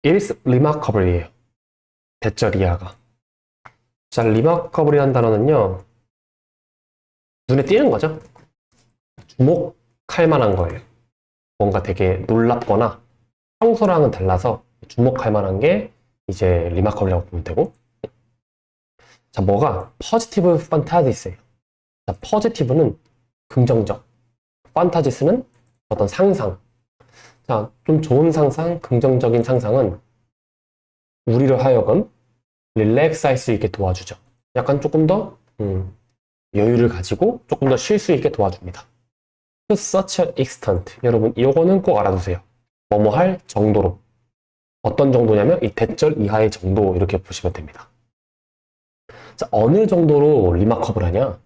It is remarkable이에요. 대절 이하가. 자, remarkable이라는 단어는요. 눈에 띄는 거죠. 주목할 만한 거예요. 뭔가 되게 놀랍거나 평소랑은 달라서 주목할 만한 게 이제 remarkable이라고 보면 되고. 자, 뭐가 positive phantasies예요. 자, positive는 긍정적, 판타지스는 어떤 상상. 자, 좀 좋은 상상, 긍정적인 상상은 우리를 하여금 릴렉스 할 수 있게 도와주죠. 약간 조금 더 여유를 가지고 조금 더 쉴 수 있게 도와줍니다. To such an extent. 여러분, 이거는 꼭 알아두세요. 뭐뭐 할 정도로. 어떤 정도냐면 이 대절 이하의 정도 이렇게 보시면 됩니다. 자, 어느 정도로 리마커블 하냐?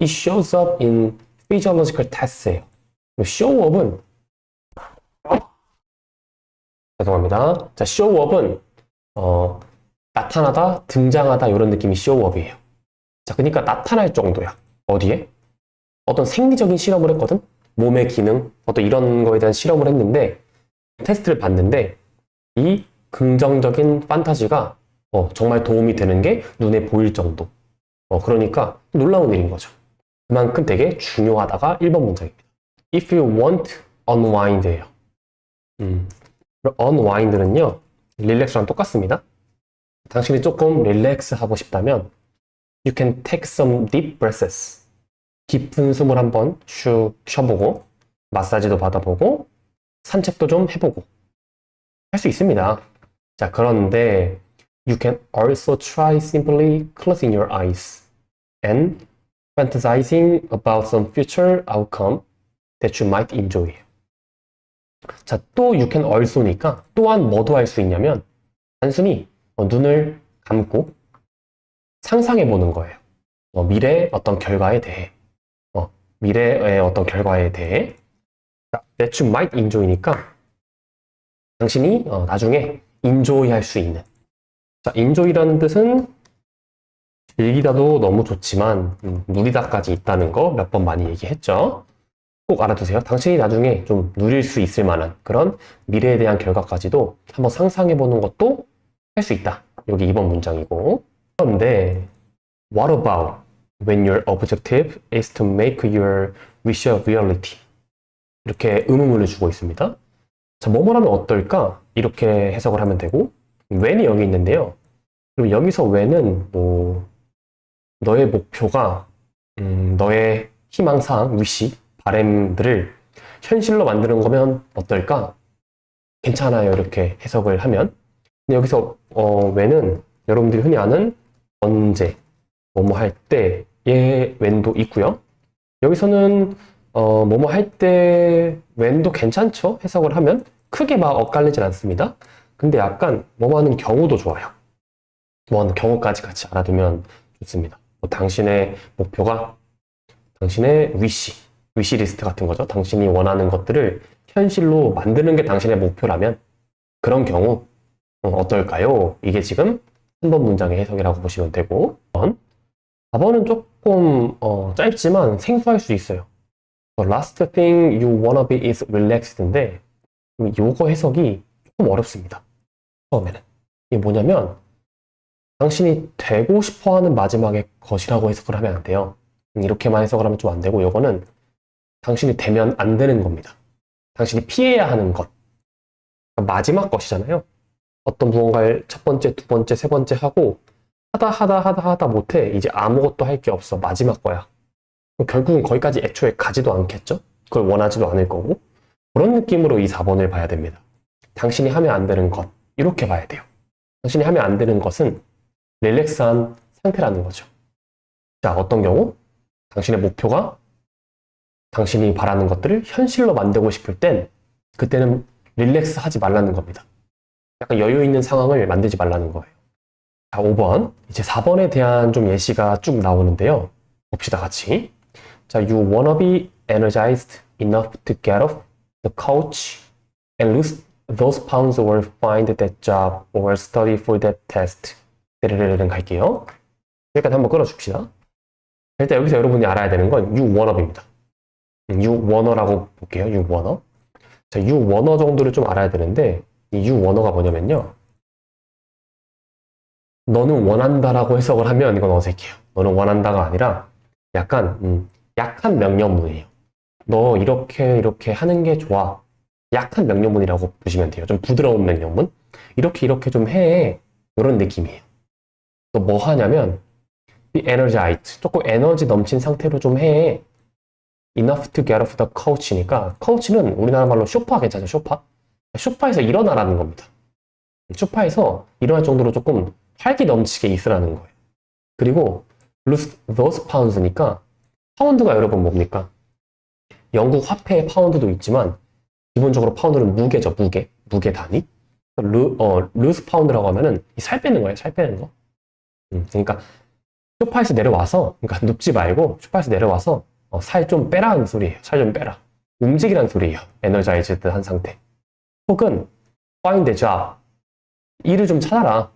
It shows up in physiological tests예요. showup은 죄송합니다. 자, showup은 나타나다, 등장하다 이런 느낌이 showup이에요. 자, 그러니까 나타날 정도야. 어디에? 어떤 생리적인 실험을 했거든? 몸의 기능, 어떤 이런 거에 대한 실험을 했는데 테스트를 봤는데 이 긍정적인 판타지가 정말 도움이 되는 게 눈에 보일 정도. 그러니까 놀라운 일인 거죠. 그만큼 되게 중요하다가 1번 문장입니다. If you want unwind예요. unwind는요, 릴렉스랑 똑같습니다. 당신이 조금 릴렉스 하고 싶다면 you can take some deep breaths. 깊은 숨을 한번 슉 쉬어보고 마사지도 받아보고 산책도 좀 해보고 할 수 있습니다. 자, 그런데 you can also try simply closing your eyes and fantasizing about some future outcome that you might enjoy. 자, 또 you can also니까 또한 뭐도 할 수 있냐면 단순히 눈을 감고 상상해 보는 거예요. 미래의 어떤 결과에 대해 미래의 어떤 결과에 대해 that you might enjoy니까 당신이 나중에 enjoy 할 수 있는. 자, enjoy라는 뜻은 즐기다도 너무 좋지만 누리다까지 있다는 거 몇 번 많이 얘기했죠. 꼭 알아두세요. 당신이 나중에 좀 누릴 수 있을 만한 그런 미래에 대한 결과까지도 한번 상상해 보는 것도 할 수 있다. 여기 2번 문장이고. 그런데 what about when your objective is to make your wish a reality? 이렇게 의문문을 주고 있습니다. 자, 뭐뭐 하면 어떨까? 이렇게 해석을 하면 되고 when이 여기 있는데요. 그럼 여기서 when은 너의 목표가 너의 희망사항, wish, 바램들을 현실로 만드는 거면 어떨까? 괜찮아요. 이렇게 해석을 하면. 근데 여기서 when은 여러분들이 흔히 아는 언제, 뭐뭐 할 때의 when도 있고요. 여기서는 뭐뭐 할 때 when도 괜찮죠? 해석을 하면 크게 막 엇갈리진 않습니다. 근데 약간 뭐뭐 하는 경우도 좋아요. 뭐 하는 경우까지 같이 알아두면 좋습니다. 당신의 목표가 당신의 위시 리스트 같은 거죠. 당신이 원하는 것들을 현실로 만드는 게 당신의 목표라면 그런 경우 어떨까요? 이게 지금 3번 문장의 해석이라고 보시면 되고 4번은 조금 짧지만 생소할 수 있어요. The last thing you wanna be is relaxed인데 요거 해석이 조금 어렵습니다. 처음에는. 이게 뭐냐면 당신이 되고 싶어하는 마지막의 것이라고 해석을 하면 안 돼요. 이렇게만 해석을 하면 좀 안 되고 요거는 당신이 되면 안 되는 겁니다. 당신이 피해야 하는 것. 그러니까 마지막 것이잖아요. 어떤 무언가를 첫 번째, 두 번째, 세 번째 하고 하다 못해. 이제 아무것도 할 게 없어. 마지막 거야. 결국은 거기까지 애초에 가지도 않겠죠? 그걸 원하지도 않을 거고. 그런 느낌으로 이 4번을 봐야 됩니다. 당신이 하면 안 되는 것. 이렇게 봐야 돼요. 당신이 하면 안 되는 것은 릴렉스한 상태라는 거죠. 자, 어떤 경우? 당신의 목표가 당신이 바라는 것들을 현실로 만들고 싶을 땐 그때는 릴렉스 하지 말라는 겁니다. 약간 여유 있는 상황을 만들지 말라는 거예요. 자, 5번. 이제 4번에 대한 좀 예시가 쭉 나오는데요. 봅시다, 같이. 자, you wanna be energized enough to get off the couch and lose those pounds or find that job or study for that test. 데르르르 갈게요. 여기까지 한번 끌어줍시다. 일단 여기서 여러분이 알아야 되는 건 you wanna입니다. you wanna라고 볼게요. you wanna. 자, you wanna 정도를 좀 알아야 되는데 이 you wanna가 뭐냐면요. 너는 원한다라고 해석을 하면 이건 어색해요. 너는 원한다가 아니라 약간 약한 명령문이에요. 너 이렇게 하는 게 좋아. 약한 명령문이라고 보시면 돼요. 좀 부드러운 명령문. 이렇게 좀 해. 이런 느낌이에요. 너 뭐 하냐면 be energized. 조금 에너지 넘친 상태로 좀 해. enough to get off the couch니까 couch는 우리나라 말로 소파 괜찮죠? 소파? 소파에서 일어나라는 겁니다. 소파에서 일어날 정도로 조금 활기 넘치게 있으라는 거예요. 그리고 lose those pounds니까 파운드가 여러분 뭡니까? 영국 화폐의 파운드도 있지만 기본적으로 파운드는 무게죠. 무게 단위. lose 파운드라고 하면은 살 빼는 거예요. 살 빼는 거. 그러니까 소파에서 내려와서 그러니까 눕지 말고 소파에서 내려와서 살 좀 빼라는 소리예요. 살 좀 빼라. 움직이라는 소리예요. 에너자이즈드 한 상태. 혹은 find a job. 일을 좀 찾아라.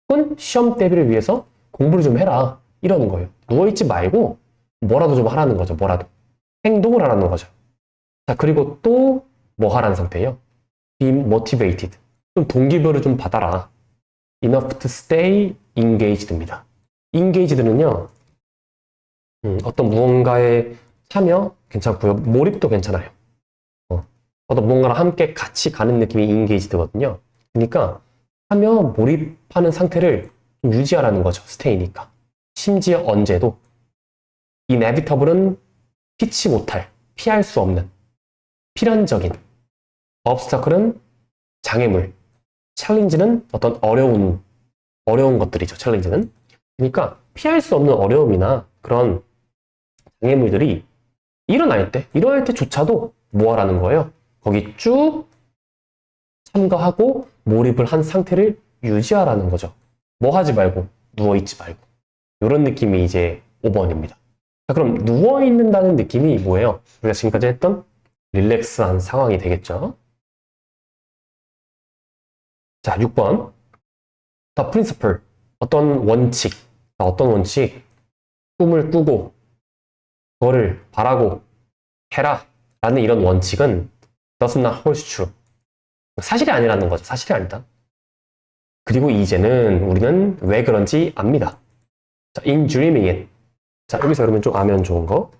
혹은 시험 대비를 위해서 공부를 좀 해라. 이러는 거예요. 누워있지 말고 뭐라도 좀 하라는 거죠. 뭐라도. 행동을 하라는 거죠. 자, 그리고 또 뭐 하라는 상태예요? Be motivated. 좀 동기부여를 좀 받아라. Enough to stay engaged입니다. engaged는요. 어떤 무언가에 참여 괜찮고요. 몰입도 괜찮아요. 어떤 무언가랑 함께 같이 가는 느낌이 engaged거든요. 그러니까 참여, 몰입하는 상태를 좀 유지하라는 거죠. stay니까. 심지어 언제도 inevitable은 피치 못할, 피할 수 없는, 필연적인, obstacle은 장애물, challenge는 어떤 어려운 것들이죠. challenge는. 그러니까 피할 수 없는 어려움이나 그런 장애물들이 일어날 때조차도 뭐 하라는 거예요? 거기 쭉 참가하고 몰입을 한 상태를 유지하라는 거죠. 뭐 하지 말고, 누워있지 말고. 이런 느낌이 이제 5번입니다. 자, 그럼 누워있는다는 느낌이 뭐예요? 우리가 지금까지 했던 릴렉스한 상황이 되겠죠? 자, 6번. The principle. 어떤 원칙. 꿈을 꾸고, 그거를 바라고 해라. 라는 이런 원칙은 does not hold true. 사실이 아니라는 거죠. 사실이 아니다. 그리고 이제는 우리는 왜 그런지 압니다. 자, in dreaming it. 자, 여기서 여러분 좀 아면 좋은 거.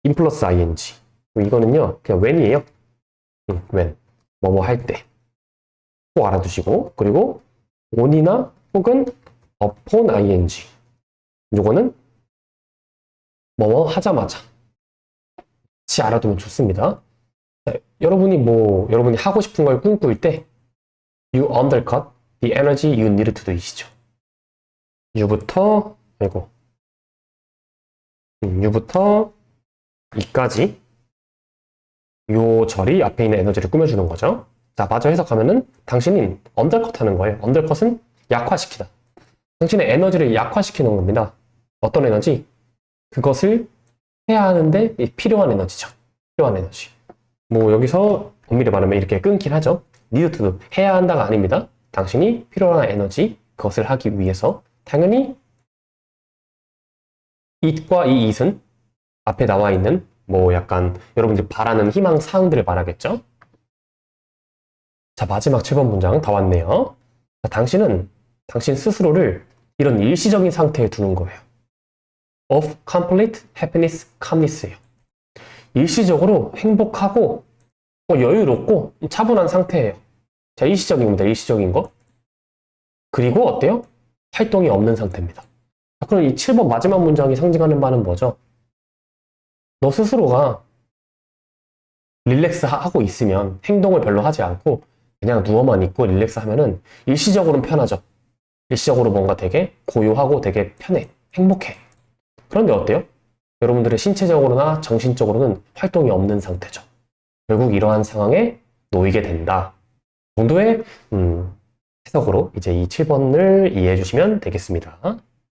in 플러스 ing. 이거는요, 그냥 when이에요. when. 뭐뭐 할 때. 꼭 알아두시고. 그리고 on이나 혹은 upon ing. 요거는 뭐뭐 하자마자. 같이 알아두면 좋습니다. 자, 여러분이 하고 싶은 걸 꿈꿀 때 you undercut the energy you need to do이시죠. U부터 이까지 요 절이 앞에 있는 에너지를 꾸며주는 거죠. 자, 마저 해석하면은 당신이 언더컷 하는 거예요. 언더컷은 약화시키다. 당신의 에너지를 약화시키는 겁니다. 어떤 에너지? 그것을 해야 하는데 필요한 에너지죠. 필요한 에너지. 뭐 여기서 엄밀히 말하면 이렇게 끊긴 하죠. need to do. 해야 한다가 아닙니다. 당신이 필요한 에너지, 그것을 하기 위해서 당연히 it과 이 it은 앞에 나와 있는 뭐 약간 여러분들이 바라는 희망 사항들을 말하겠죠. 자, 마지막 7번 문장 다 왔네요. 자, 당신은 당신 스스로를 이런 일시적인 상태에 두는 거예요. of complete happiness, calmness예요. 일시적으로 행복하고 여유롭고 차분한 상태예요. 자, 일시적인 겁니다. 일시적인 거. 그리고 어때요? 활동이 없는 상태입니다. 자, 그럼 이 7번 마지막 문장이 상징하는 바는 뭐죠? 너 스스로가 릴렉스 하고 있으면 행동을 별로 하지 않고 그냥 누워만 있고 릴렉스 하면은 일시적으로는 편하죠. 일시적으로 뭔가 되게 고요하고 되게 편해. 행복해. 그런데 어때요? 여러분들의 신체적으로나 정신적으로는 활동이 없는 상태죠. 결국 이러한 상황에 놓이게 된다. 정도의 해석으로 이제 이 7번을 이해해 주시면 되겠습니다.